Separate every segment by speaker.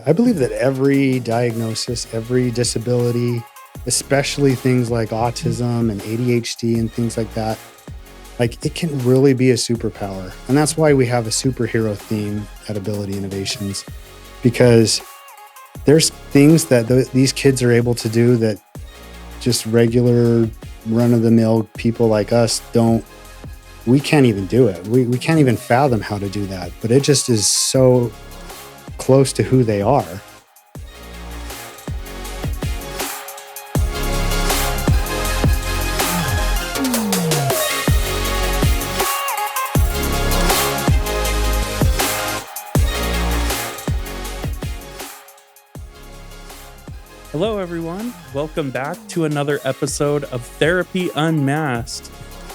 Speaker 1: I believe that every diagnosis, every disability, especially things like autism and ADHD and things like that, like it can really be a superpower. And that's why we have a superhero theme at Ability Innovations, because there's things that these kids are able to do that just regular run-of-the-mill people like us we can't even do it. We can't even fathom how to do that, but it just is so close to who they are.
Speaker 2: Hello, everyone. Welcome back to another episode of Therapy Unmasked.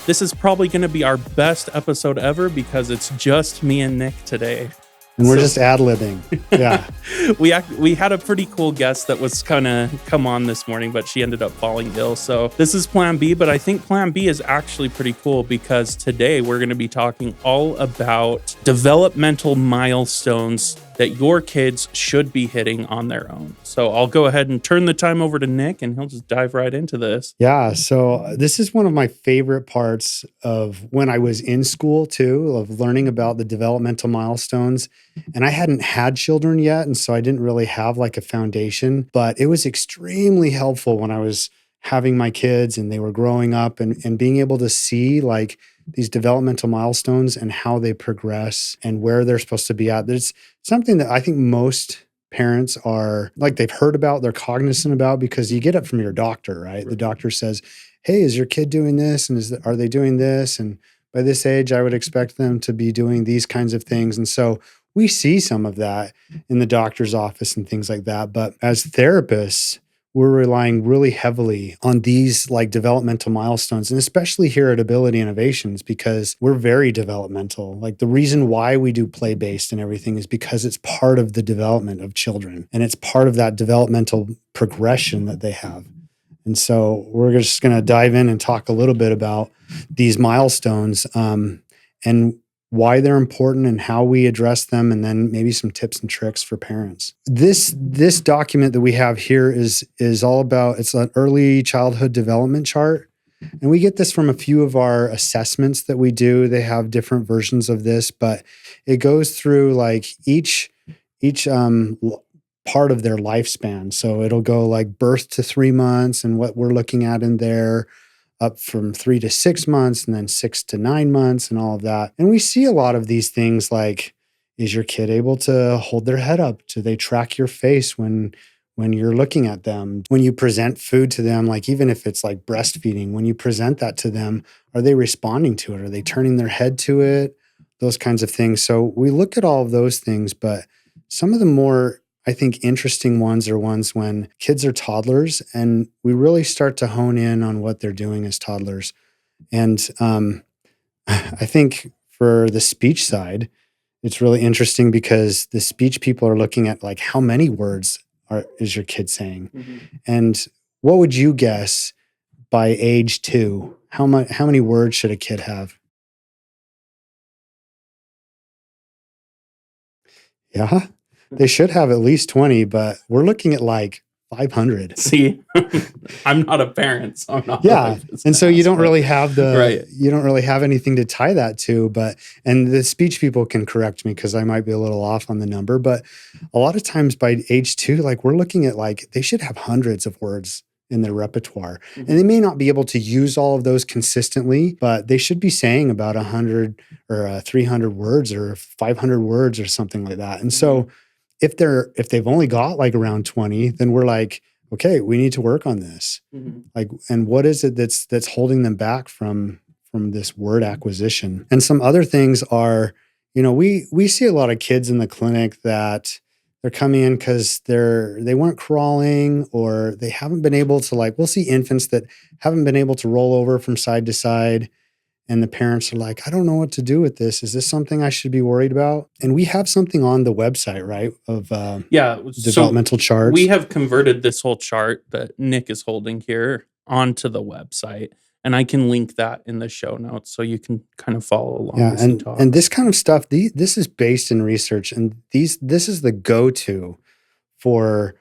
Speaker 2: This is probably going to be our best episode ever because it's just me and Nick today.
Speaker 1: And we're just ad-libbing. Yeah.
Speaker 2: We had a pretty cool guest that was kind of come on this morning, but she ended up falling ill. So this is Plan B, but I think Plan B is actually pretty cool because today we're going to be talking all about developmental milestones that your kids should be hitting on their own. So I'll go ahead and turn the time over to Nick and he'll just dive right into this.
Speaker 1: Yeah. So this is one of my favorite parts of when I was in school too, of learning about the developmental milestones. And I hadn't had children yet. And so I didn't really have like a foundation, but it was extremely helpful when I was having my kids and they were growing up and being able to see like these developmental milestones and how they progress and where they're supposed to be at. There's something that I think most parents are like, they've heard about, they're cognizant about because you get it from your doctor, right? The doctor says, hey, is your kid doing this? And are they doing this? And by this age, I would expect them to be doing these kinds of things. And so we see some of that in the doctor's office and things like that. But as therapists, we're relying really heavily on these like developmental milestones, and especially here at Ability Innovations, because we're very developmental. Like the reason why we do play-based and everything is because it's part of the development of children and it's part of that developmental progression that they have. And so we're just going to dive in and talk a little bit about these milestones and why they're important and how we address them, and then maybe some tips and tricks for parents. This document that we have here is all about, it's an early childhood development chart. And we get this from a few of our assessments that we do. They have different versions of this, but it goes through like each part of their lifespan. So it'll go like birth to 3 months and what we're looking at in there, up from 3 to 6 months, and then 6 to 9 months and all of that. And we see a lot of these things like, is your kid able to hold their head up? Do they track your face when you're looking at them? When you present food to them, like even if it's like breastfeeding, when you present that to them, are they responding to it? Are they turning their head to it? Those kinds of things. So we look at all of those things, but some of the more, I think, interesting ones are ones when kids are toddlers and we really start to hone in on what they're doing as toddlers. And I think for the speech side, it's really interesting because the speech people are looking at like how many words is your kid saying? Mm-hmm. And what would you guess by age 2? How many words should a kid have? Yeah. They should have at least 20, but we're looking at like 500.
Speaker 2: See, I'm not a parent, so I'm not.
Speaker 1: Yeah. And so you don't really have
Speaker 2: right.
Speaker 1: You don't really have anything to tie that to, and the speech people can correct me because I might be a little off on the number, but a lot of times by age 2, like we're looking at like, they should have hundreds of words in their repertoire. Mm-hmm. And they may not be able to use all of those consistently, but they should be saying about 100 or 300 words or 500 words or something like that. And so if they've only got like around 20, then we're like, okay, we need to work on this. Mm-hmm. Like, and what is it that's holding them back from this word acquisition? And some other things are, we see a lot of kids in the clinic that they're coming in because they weren't crawling or they haven't been able to, like, we'll see infants that haven't been able to roll over from side to side. And the parents are like, I don't know what to do with this. Is this something I should be worried about? And we have something on the website, right? Of developmental charts.
Speaker 2: We have converted this whole chart that Nick is holding here onto the website. And I can link that in the show notes so you can kind of follow along.
Speaker 1: Yeah, and this kind of stuff, this is based in research. And this is the go-to for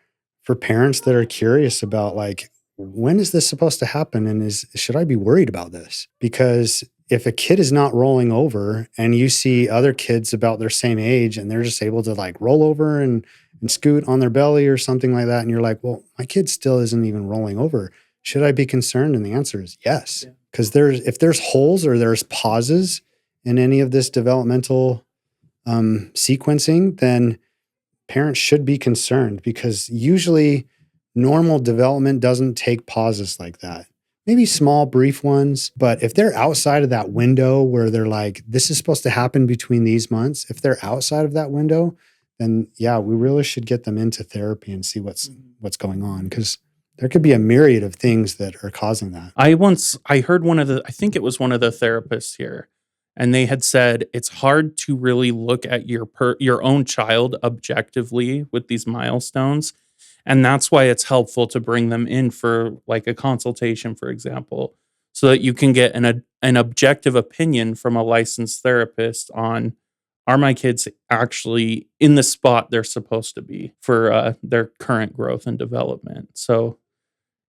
Speaker 1: parents that are curious about like, when is this supposed to happen, and should I be worried about this? Because if a kid is not rolling over and you see other kids about their same age and they're just able to like roll over and scoot on their belly or something like that, and you're like, well, my kid still isn't even rolling over. Should I be concerned? And the answer is yes.
Speaker 2: Yeah.
Speaker 1: Because if there's holes or there's pauses in any of this developmental sequencing, then parents should be concerned, because usually normal development doesn't take pauses like that. Maybe small, brief ones, but if they're outside of that window where they're like, this is supposed to happen between these months, if they're outside of that window, then yeah, we really should get them into therapy and see what's going on, because there could be a myriad of things that are causing that.
Speaker 2: I heard I think it was one of the therapists here, and they had said it's hard to really look at your own child objectively with these milestones. And that's why it's helpful to bring them in for like a consultation, for example, so that you can get an objective opinion from a licensed therapist on, are my kids actually in the spot they're supposed to be for their current growth and development. So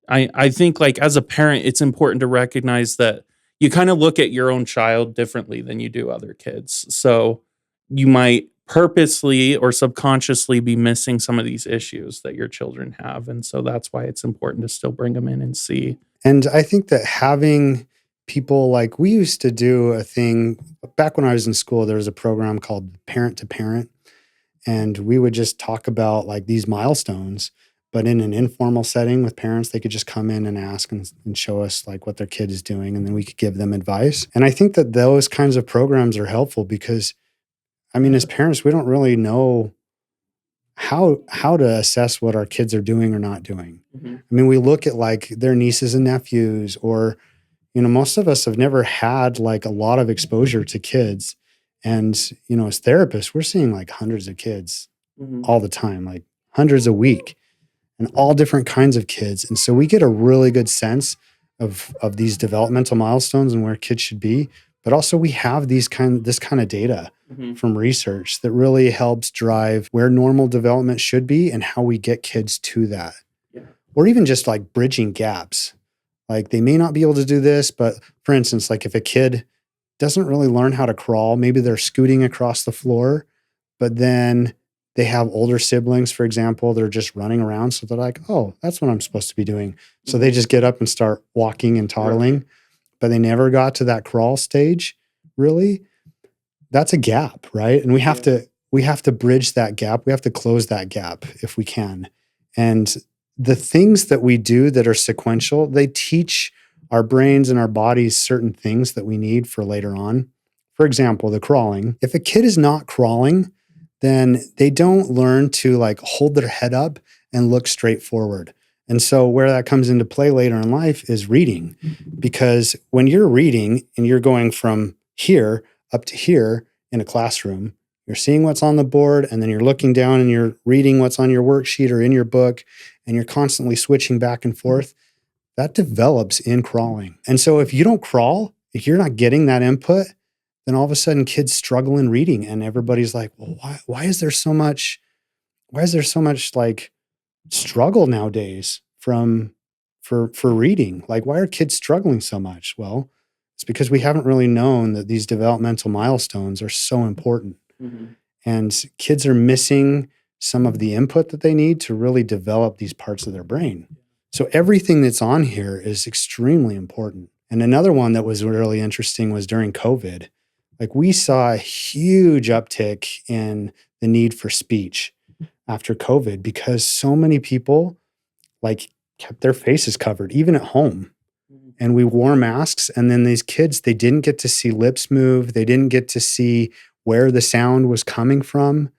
Speaker 2: I think like as a parent, it's important to recognize that you kind of look at your own child differently than you do other kids. So you might purposely or subconsciously be missing some of these issues that your children have. And so that's why it's important to still bring them in and see.
Speaker 1: And I think that having people, like we used to do a thing back when I was in school, there was a program called Parent to Parent. And we would just talk about like these milestones, but in an informal setting with parents. They could just come in and ask and show us like what their kid is doing, and then we could give them advice. And I think that those kinds of programs are helpful because, I mean, as parents, we don't really know how to assess what our kids are doing or not doing.
Speaker 2: Mm-hmm.
Speaker 1: I mean, we look at like their nieces and nephews, or, you know, most of us have never had like a lot of exposure to kids. And, you know, as therapists, we're seeing like hundreds of kids all the time, like hundreds a week, and all different kinds of kids. And so we get a really good sense of these developmental milestones and where kids should be. But also we have this kind of data from research that really helps drive where normal development should be and how we get kids to that.
Speaker 2: Yeah.
Speaker 1: Or even just like bridging gaps. Like they may not be able to do this, but for instance, like if a kid doesn't really learn how to crawl, maybe they're scooting across the floor, but then they have older siblings, for example, they're just running around. So they're like, oh, that's what I'm supposed to be doing. So they just get up and start walking and toddling, but they never got to that crawl stage, really. That's a gap, right? And we have to bridge that gap. We have to close that gap if we can. And the things that we do that are sequential, they teach our brains and our bodies certain things that we need for later on. For example, the crawling. If a kid is not crawling, then they don't learn to like hold their head up and look straight forward. And so where that comes into play later in life is reading. Because when you're reading and you're going from here up to here in a classroom, you're seeing what's on the board, and then you're looking down and you're reading what's on your worksheet or in your book, and you're constantly switching back and forth. That develops in crawling. And so if you don't crawl, if you're not getting that input, then all of a sudden kids struggle in reading, and everybody's like, well, why is there so much like struggle nowadays for reading? Like, why are kids struggling so much? Well, it's because we haven't really known that these developmental milestones are so important. And kids are missing some of the input that they need to really develop these parts of their brain. So everything that's on here is extremely important. And another one that was really interesting was during COVID. Like we saw a huge uptick in the need for speech after COVID, because so many people like kept their faces covered, even at home. And we wore masks. And then these kids, they didn't get to see lips move. They didn't get to see where the sound was coming from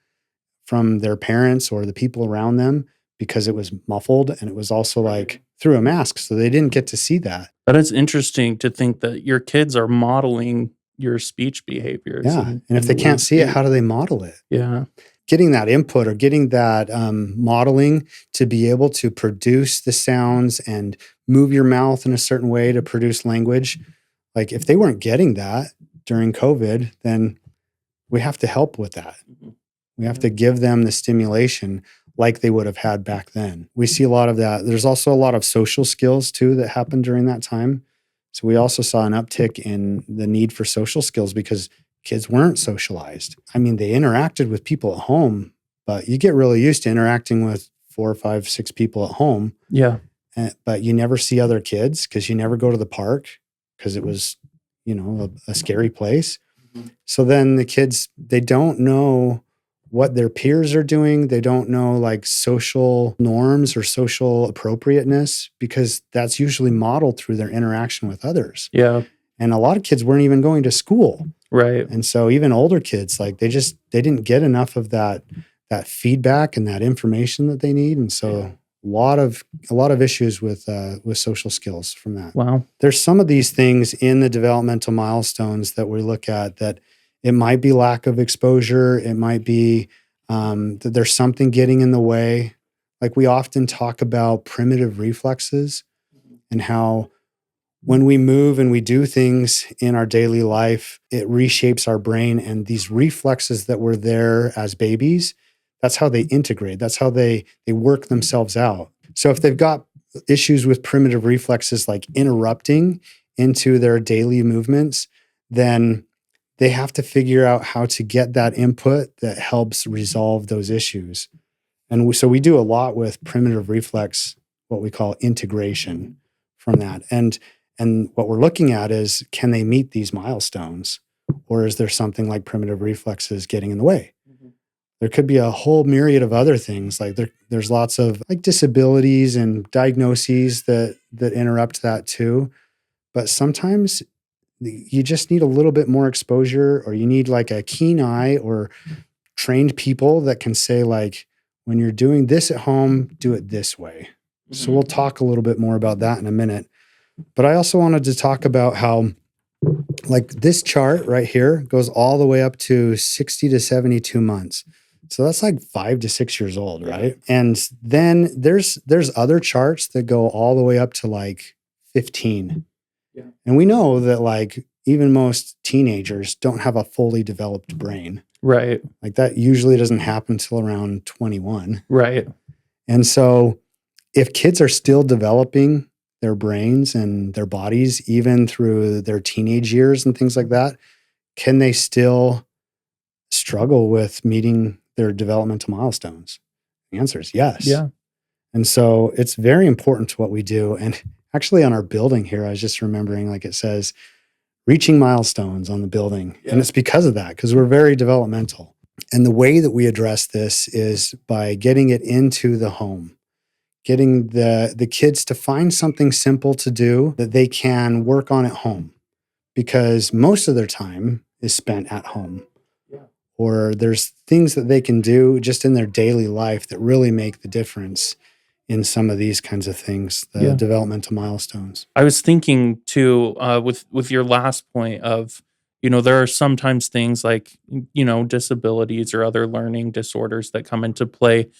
Speaker 1: their parents or the people around them, because it was muffled, and it was also like through a mask. So they didn't get to see that.
Speaker 2: But it's interesting to think that your kids are modeling your speech behaviors.
Speaker 1: Yeah. And if they can't see it, how do they model it?
Speaker 2: Yeah.
Speaker 1: Getting that input or getting that modeling to be able to produce the sounds and move your mouth in a certain way to produce language. Like if they weren't getting that during COVID, then we have to help with that. We have to give them the stimulation like they would have had back then. We see a lot of that. There's also a lot of social skills too that happened during that time. So we also saw an uptick in the need for social skills because kids weren't socialized. I mean, they interacted with people at home, but you get really used to interacting with 4, 5, 6 people at home.
Speaker 2: Yeah.
Speaker 1: But you never see other kids because you never go to the park because it was, a scary place. So then the kids, they don't know what their peers are doing. They don't know like social norms or social appropriateness because that's usually modeled through their interaction with others.
Speaker 2: Yeah.
Speaker 1: And a lot of kids weren't even going to school.
Speaker 2: Right.
Speaker 1: And so even older kids, like they didn't get enough of that feedback and that information that they need. And so a lot of issues with social skills from that.
Speaker 2: Wow.
Speaker 1: There's some of these things in the developmental milestones that we look at that it might be lack of exposure. It might be that there's something getting in the way. Like we often talk about primitive reflexes and how when we move and we do things in our daily life, it reshapes our brain. And these reflexes that were there as babies, that's how they integrate. That's how they work themselves out. So if they've got issues with primitive reflexes like interrupting into their daily movements, then they have to figure out how to get that input that helps resolve those issues. And so we do a lot with primitive reflex, what we call integration from that. And what we're looking at is, can they meet these milestones? Or is there something like primitive reflexes getting in the way? There could be a whole myriad of other things. Like there's lots of like disabilities and diagnoses that interrupt that too. But sometimes you just need a little bit more exposure, or you need like a keen eye or trained people that can say like, when you're doing this at home, do it this way. So we'll talk a little bit more about that in a minute. But I also wanted to talk about how like this chart right here goes all the way up to 60 to 72 months. So that's like 5 to 6 years old, right? And then there's other charts that go all the way up to like 15. Yeah. And we know that like even most teenagers don't have a fully developed brain.
Speaker 2: Right.
Speaker 1: Like that usually doesn't happen till around 21.
Speaker 2: Right.
Speaker 1: And so if kids are still developing their brains and their bodies, even through their teenage years and things like that, can they still struggle with meeting their developmental milestones? The answer is yes.
Speaker 2: Yeah.
Speaker 1: And so it's very important to what we do. And actually on our building here, I was just remembering, like it says, reaching milestones on the building. Yeah. And it's because of that, because we're very developmental. And the way that we address this is by getting it into the home, getting the kids to find something simple to do that they can work on at home, because most of their time is spent at home. Or there's things that they can do just in their daily life that really make the difference in some of these kinds of things, the developmental milestones.
Speaker 2: I was thinking too, with your last point of, there are sometimes things like, disabilities or other learning disorders that come into play.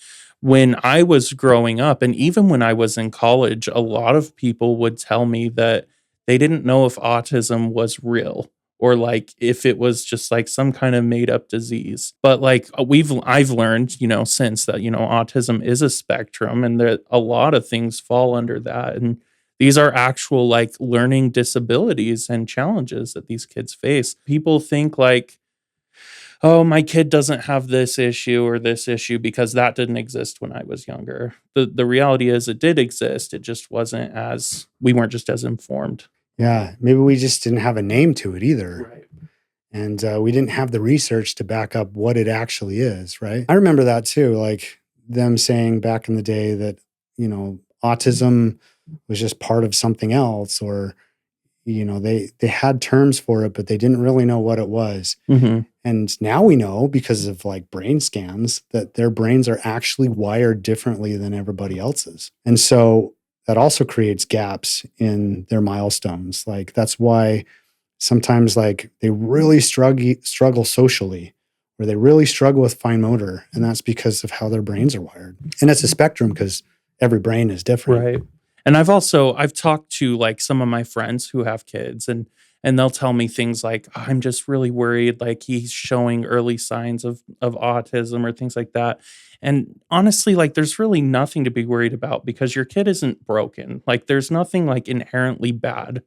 Speaker 2: When I was growing up, and even when I was in college, a lot of people would tell me that they didn't know if autism was real, or like if it was just like some kind of made up disease. But like I've learned, since that, autism is a spectrum, and that a lot of things fall under that. And these are actual like learning disabilities and challenges that these kids face. People think like, oh, my kid doesn't have this issue or this issue because that didn't exist when I was younger. The reality is it did exist. It just we weren't just as informed.
Speaker 1: Yeah, maybe we just didn't have a name to it either.
Speaker 2: Right.
Speaker 1: And we didn't have the research to back up what it actually is, right? I remember that too, like them saying back in the day that, autism was just part of something else, or, they had terms for it, but they didn't really know what it was.
Speaker 2: Mm-hmm.
Speaker 1: And now we know, because of like brain scans, that their brains are actually wired differently than everybody else's. And so that also creates gaps in their milestones. Like that's why sometimes like they really struggle socially, or they really struggle with fine motor. And that's because of how their brains are wired. And it's a spectrum because every brain is different.
Speaker 2: Right. And I've talked to like some of my friends who have kids, and and they'll tell me things like, I'm just really worried, like he's showing early signs of autism or things like that. And honestly, like there's really nothing to be worried about because your kid isn't broken. Like there's nothing like inherently bad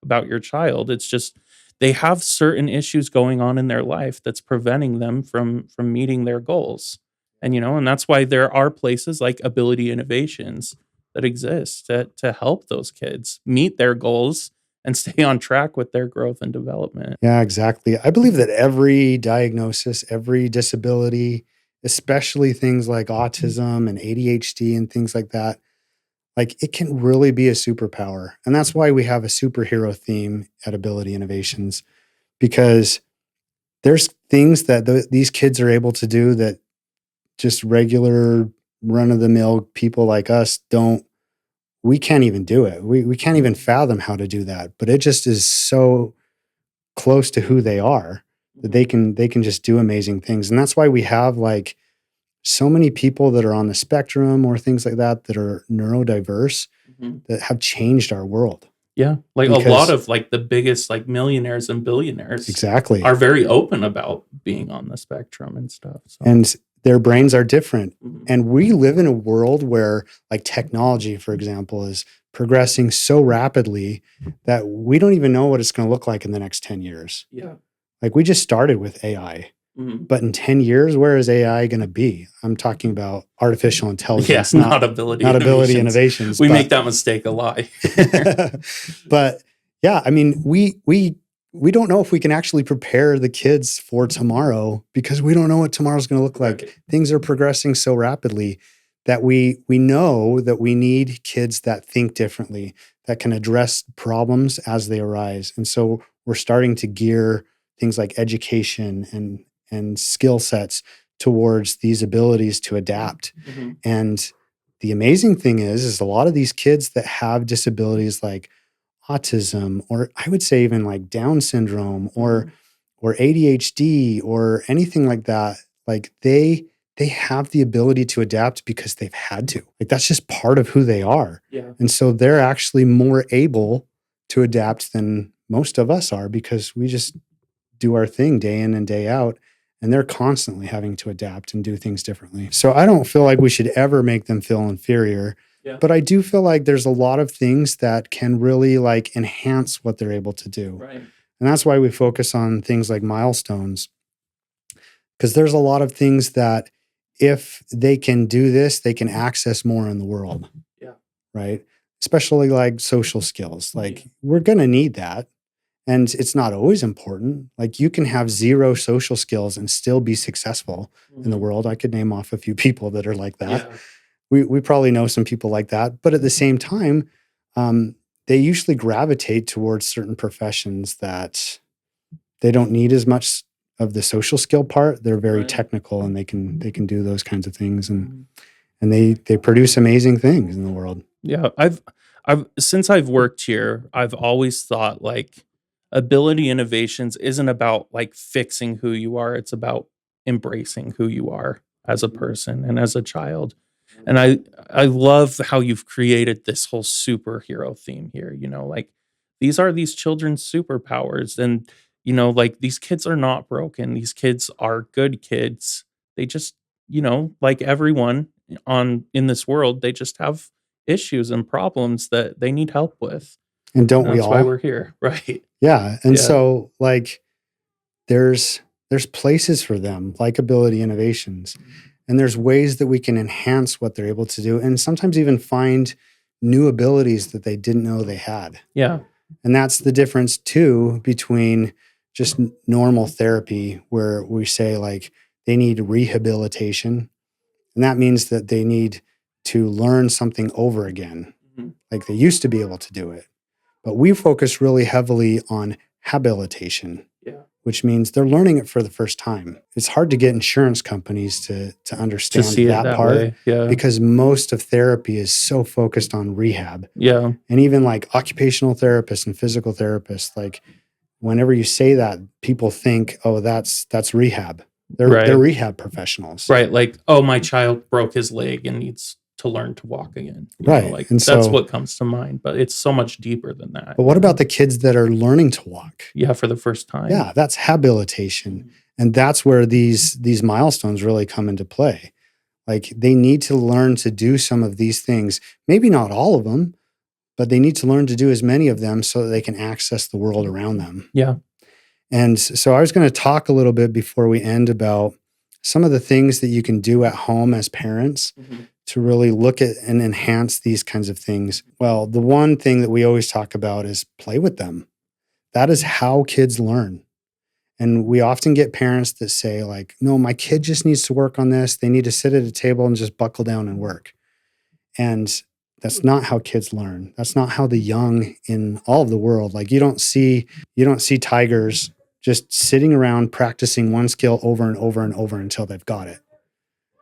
Speaker 2: about your child. It's just they have certain issues going on in their life that's preventing them from meeting their goals. And that's why there are places like Ability Innovations that exist to help those kids meet their goals and stay on track with their growth and development.
Speaker 1: Yeah, exactly. I believe that every diagnosis, every disability, especially things like autism and ADHD and things like that, like it can really be a superpower. And that's why we have a superhero theme at Ability Innovations, because there's things that these kids are able to do that just regular run of the mill people like us don't. We can't even do it. We can't even fathom how to do that. But it just is so close to who they are that they can just do amazing things. And that's why we have like so many people that are on the spectrum or things like that that are neurodiverse
Speaker 2: Mhm.
Speaker 1: that have changed our world.
Speaker 2: Yeah, like a lot
Speaker 1: Because
Speaker 2: of like the biggest like millionaires and billionaires
Speaker 1: exactly.
Speaker 2: are very open about being on the spectrum and stuff. So.
Speaker 1: And their brains are different.
Speaker 2: Mhm.
Speaker 1: And we live in a world where like technology, for example, is progressing so rapidly that we don't even know what it's going to look like in the next 10 years.
Speaker 2: Yeah.
Speaker 1: Like we just started with AI.
Speaker 2: Mhm.
Speaker 1: But in 10 years, where is AI going to be? I'm talking about artificial intelligence,
Speaker 2: Yeah, not ability
Speaker 1: not ability
Speaker 2: innovations.
Speaker 1: innovations.
Speaker 2: We make that mistake a lot.
Speaker 1: But yeah, I mean, we don't know if we can actually prepare the kids for tomorrow because we don't know what tomorrow's going to look like.
Speaker 2: Right.
Speaker 1: Things are progressing so rapidly that we know that we need kids that think differently, that can address problems as they arise. And so we're starting to gear things like education and skill sets towards these abilities to adapt.
Speaker 2: Mhm.
Speaker 1: And the amazing thing is a lot of these kids that have disabilities like autism, or I would say even like Down syndrome or ADHD or anything like that, like they have the ability to adapt because they've had to. Like that's just part of who they are.
Speaker 2: Yeah.
Speaker 1: And so they're actually more able to adapt than most of us are because we just do our thing day in and day out. And they're constantly having to adapt and do things differently. So I don't feel like we should ever make them feel inferior.
Speaker 2: Yeah.
Speaker 1: But I do feel like there's a lot of things that can really like enhance what they're able to do.
Speaker 2: Right.
Speaker 1: And that's why we focus on things like milestones. Because there's a lot of things that if they can do this, they can access more in the world.
Speaker 2: Yeah.
Speaker 1: Right. Especially like social skills. Like we're going to need that. And it's not always important. Like you can have zero social skills and still be successful in the world. I could name off a few people that are like that.
Speaker 2: Yeah.
Speaker 1: We probably know some people like that. But at the same time, they usually gravitate towards certain professions that they don't need as much of the social skill part. They're very
Speaker 2: Right.
Speaker 1: technical and they can do those kinds of things. And they produce amazing things in the world.
Speaker 2: Yeah, I've since I've worked here, I've always thought like Ability Innovations isn't about like fixing who you are, it's about embracing who you are as a person and as a child. And I love how you've created this whole superhero theme here, like these are these children's superpowers and like these kids are not broken. These kids are good kids. They just, like everyone on in this world, they just have issues and problems that they need help with.
Speaker 1: And don't
Speaker 2: And
Speaker 1: we
Speaker 2: that's why
Speaker 1: all?
Speaker 2: we're here, right?
Speaker 1: Yeah. And
Speaker 2: Yeah.
Speaker 1: so like there's places for them, like Ability Innovations. And there's ways that we can enhance what they're able to do and sometimes even find new abilities that they didn't know they had.
Speaker 2: Yeah.
Speaker 1: And that's the difference too between just normal therapy where we say like they need rehabilitation. And that means that they need to learn something over again.
Speaker 2: Mhm.
Speaker 1: Like they used to be able to do it. But we focus really heavily on habilitation,
Speaker 2: Yeah.
Speaker 1: which means they're learning it for the first time. It's hard to get insurance companies to
Speaker 2: To
Speaker 1: understand
Speaker 2: see it
Speaker 1: that
Speaker 2: that
Speaker 1: part
Speaker 2: way. Yeah.
Speaker 1: because most of therapy is so focused on rehab.
Speaker 2: Yeah.
Speaker 1: And even like occupational therapists and physical therapists, like whenever you say that, people think, oh, that's rehab. They're
Speaker 2: Right.
Speaker 1: rehab professionals.
Speaker 2: Right. Like, oh, my child broke his leg and needs to learn to walk again.
Speaker 1: Right.
Speaker 2: Like
Speaker 1: And
Speaker 2: that's
Speaker 1: so,
Speaker 2: what comes to mind, but it's so much deeper than that.
Speaker 1: but what about the kids that are learning to walk?
Speaker 2: Yeah, for the first time.
Speaker 1: Yeah, that's habilitation. And that's where these milestones really come into play. Like they need to learn to do some of these things, maybe not all of them, but they need to learn to do as many of them so that they can access the world around them.
Speaker 2: Yeah.
Speaker 1: And so I was going to talk a little bit before we end about some of the things that you can do at home as parents to really look at and enhance these kinds of things. Well, the one thing that we always talk about is play with them. That is how kids learn. And we often get parents that say like, no, my kid just needs to work on this. They need to sit at a table and just buckle down and work. And that's not how kids learn. That's not how the young in all of the world, like you don't see tigers just sitting around practicing one skill over and over and over until they've got it.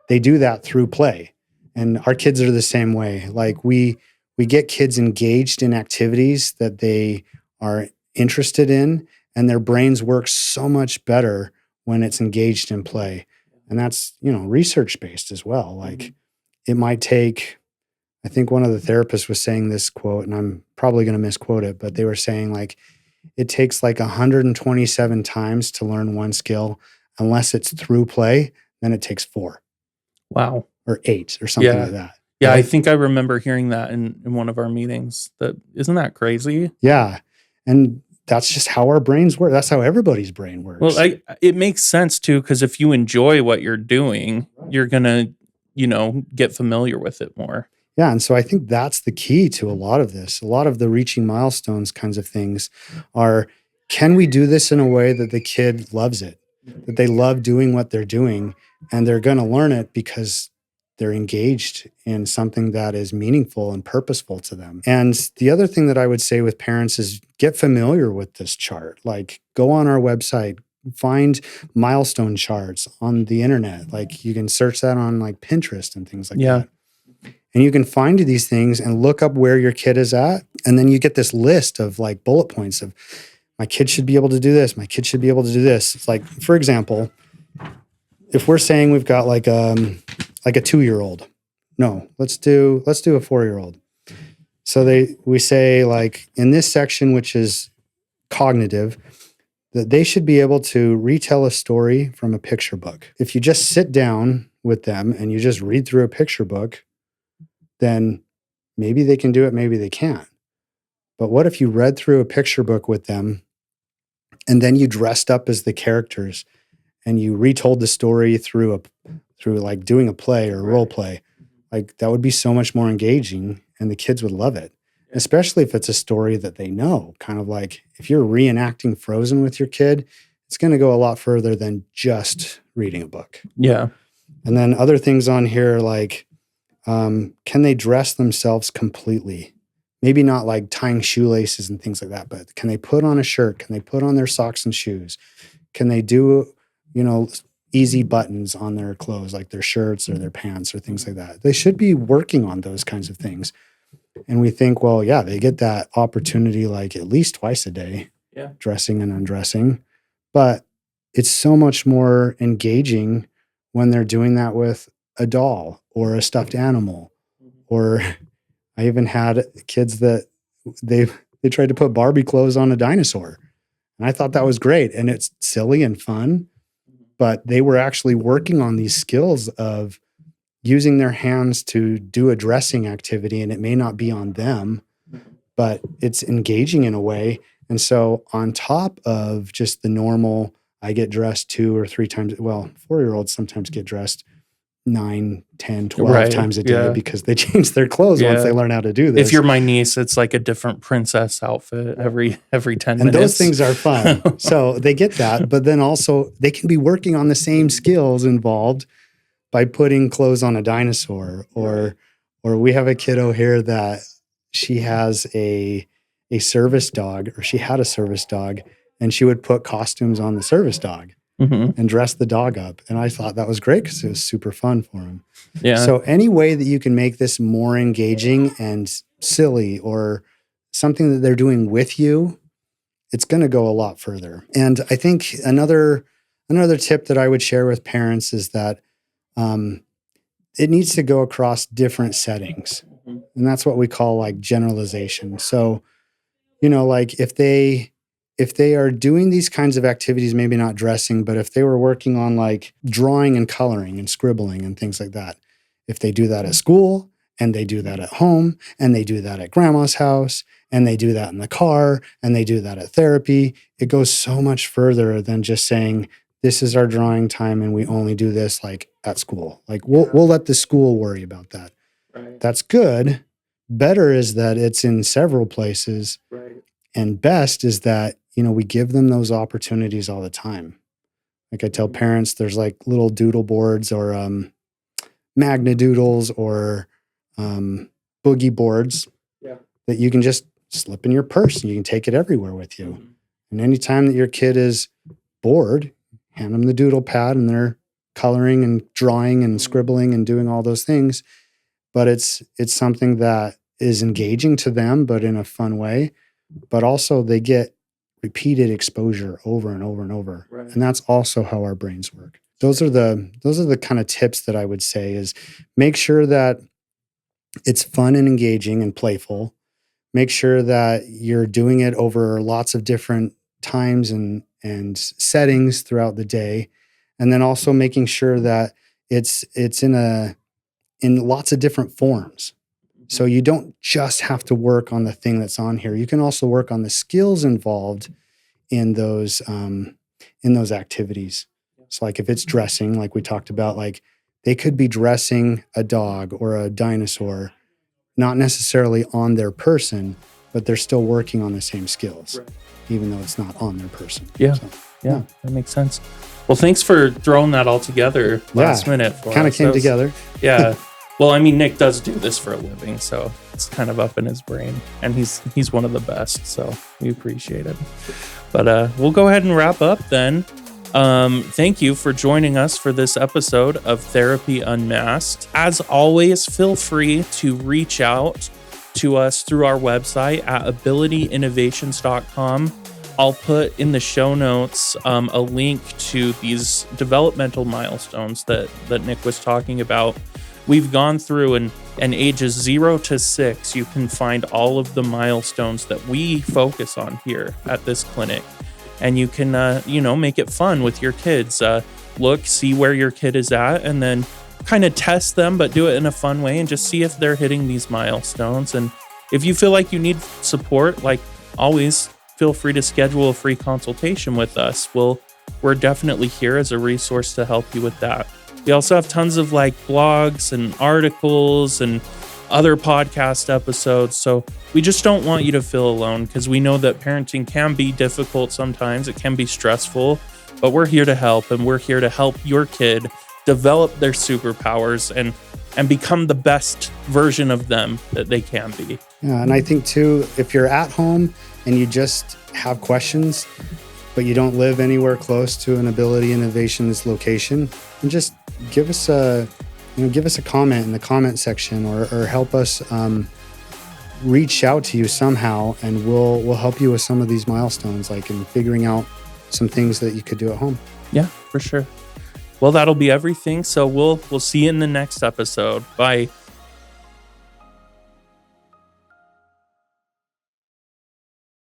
Speaker 1: They do that through play. And our kids are the same way. Like we get kids engaged in activities that they are interested in, and their brains work so much better when it's engaged in play. And that's, research based as well. Like it might take, I think one of the therapists was saying this quote, and I'm probably going to misquote it, but they were saying like, it takes like 127 times to learn one skill. Unless it's through play, then it takes 4.
Speaker 2: Wow.
Speaker 1: Or 8 or something like that.
Speaker 2: Yeah,
Speaker 1: right?
Speaker 2: I think I remember hearing that in one of our meetings. Isn't that crazy?
Speaker 1: Yeah. And that's just how our brains work. That's how everybody's brain works.
Speaker 2: Well, it makes sense too, because if you enjoy what you're doing, you're gonna, get familiar with it more.
Speaker 1: Yeah. And so I think that's the key to a lot of this. A lot of the reaching milestones kinds of things are, can we do this in a way that the kid loves it, that they love doing what they're doing, and they're going to learn it because they're engaged in something that is meaningful and purposeful to them. And the other thing that I would say with parents is get familiar with this chart. Like go on our website, find milestone charts on the internet. Like you can search that on like Pinterest and things like that. And you can find these things and look up where your kid is at. And then you get this list of like bullet points of my kid should be able to do this. My kid should be able to do this. It's like, for example, if we're saying we've got like a 2-year-old, no, let's do a 4-year-old. So we say like in this section, which is cognitive, that they should be able to retell a story from a picture book. If you just sit down with them and you just read through a picture book, then maybe they can do it, maybe they can't. But what if you read through a picture book with them and then you dressed up as the characters and you retold the story through like doing a play or a role play? Like that would be so much more engaging and the kids would love it, especially if it's a story that they know. Kind of like if you're reenacting Frozen with your kid, it's going to go a lot further than just reading a book.
Speaker 2: Yeah.
Speaker 1: And then other things on here like, can they dress themselves completely? Maybe not like tying shoelaces and things like that, but can they put on a shirt? Can they put on their socks and shoes? Can they do, easy buttons on their clothes, like their shirts or their pants or things like that? They should be working on those kinds of things. And we think, well, yeah, they get that opportunity like at least twice a day, dressing and undressing. But it's so much more engaging when they're doing that with a doll or a stuffed animal. Or I even had kids that they tried to put Barbie clothes on a dinosaur. And I thought that was great. And it's silly and fun, but they were actually working on these skills of using their hands to do a dressing activity. And it may not be on them, but it's engaging in a way. And so on top of just the normal, I get dressed 2 or 3 times. Well, 4-year-olds sometimes get dressed 9, 10, 12 times a day because they change their clothes once they learn how to do this.
Speaker 2: If you're my niece, it's like a different princess outfit every 10 minutes.
Speaker 1: And those things are fun. So they get that, but then also they can be working on the same skills involved by putting clothes on a dinosaur. Or we have a kiddo here that she has a service dog, or she had a service dog, and she would put costumes on the service dog. And dress the dog up. And I thought that was great because it was super fun for him. Yeah. So any way that you can make this more engaging and silly or something that they're doing with you, it's going to go a lot further. And I think another tip that I would share with parents is that it needs to go across different settings. And that's what we call like generalization. So, like if they are doing these kinds of activities, maybe not dressing, but if they were working on like drawing and coloring and scribbling and things like that, if they do that at school and they do that at home and they do that at grandma's house and they do that in the car and they do that at therapy, it goes so much further than just saying, this is our drawing time and we only do this like at school. Like we'll let the school worry about that.
Speaker 2: Right.
Speaker 1: That's good. Better is that it's in several places.
Speaker 2: Right.
Speaker 1: And best is that, we give them those opportunities all the time. Like I tell parents, there's like little doodle boards or magna doodles or boogie boards that you can just slip in your purse and you can take it everywhere with you. Mm-hmm. And anytime that your kid is bored, hand them the doodle pad and they're coloring and drawing and scribbling and doing all those things. But it's something that is engaging to them, but in a fun way. But also they get repeated exposure over and over and over. Right. And that's also how our brains work. Those are the kind of tips that I would say is make sure that it's fun and engaging and playful. Make sure that you're doing it over lots of different times and settings throughout the day. And then also making sure that it's in lots of different forms. So you don't just have to work on the thing that's on here. You can also work on the skills involved in those activities. So like if it's dressing, like we talked about, like they could be dressing a dog or a dinosaur, not necessarily on their person, but they're still working on the same skills, right, even though it's not on their person.
Speaker 2: Yeah. So, yeah, that makes sense. Well, thanks for throwing that all together last minute.
Speaker 1: Kind of came together.
Speaker 2: Yeah. Well, I mean, Nick does do this for a living, so it's kind of up in his brain, and he's one of the best, so we appreciate it. But we'll go ahead and wrap up then. Thank you for joining us for this episode of Therapy Unmasked. As always, feel free to reach out to us through our website at abilityinnovations.com. I'll put in the show notes a link to these developmental milestones that Nick was talking about. We've gone through and ages 0 to 6, you can find all of the milestones that we focus on here at this clinic. And you can, make it fun with your kids. Look, see where your kid is at, and then kind of test them, but do it in a fun way and just see if they're hitting these milestones. And if you feel like you need support, like always, feel free to schedule a free consultation with us. We're definitely here as a resource to help you with that. We also have tons of like blogs and articles and other podcast episodes. So we just don't want you to feel alone, because we know that parenting can be difficult sometimes. It can be stressful, but we're here to help, and we're here to help your kid develop their superpowers and become the best version of them that they can be.
Speaker 1: Yeah, and I think too, if you're at home and you just have questions, but you don't live anywhere close to an Ability Innovations location, and just give us a comment in the comment section, or help us reach out to you somehow, and we'll help you with some of these milestones, like in figuring out some things that you could do at home.
Speaker 2: Yeah, for sure. Well, that'll be everything. So we'll see you in the next episode. Bye.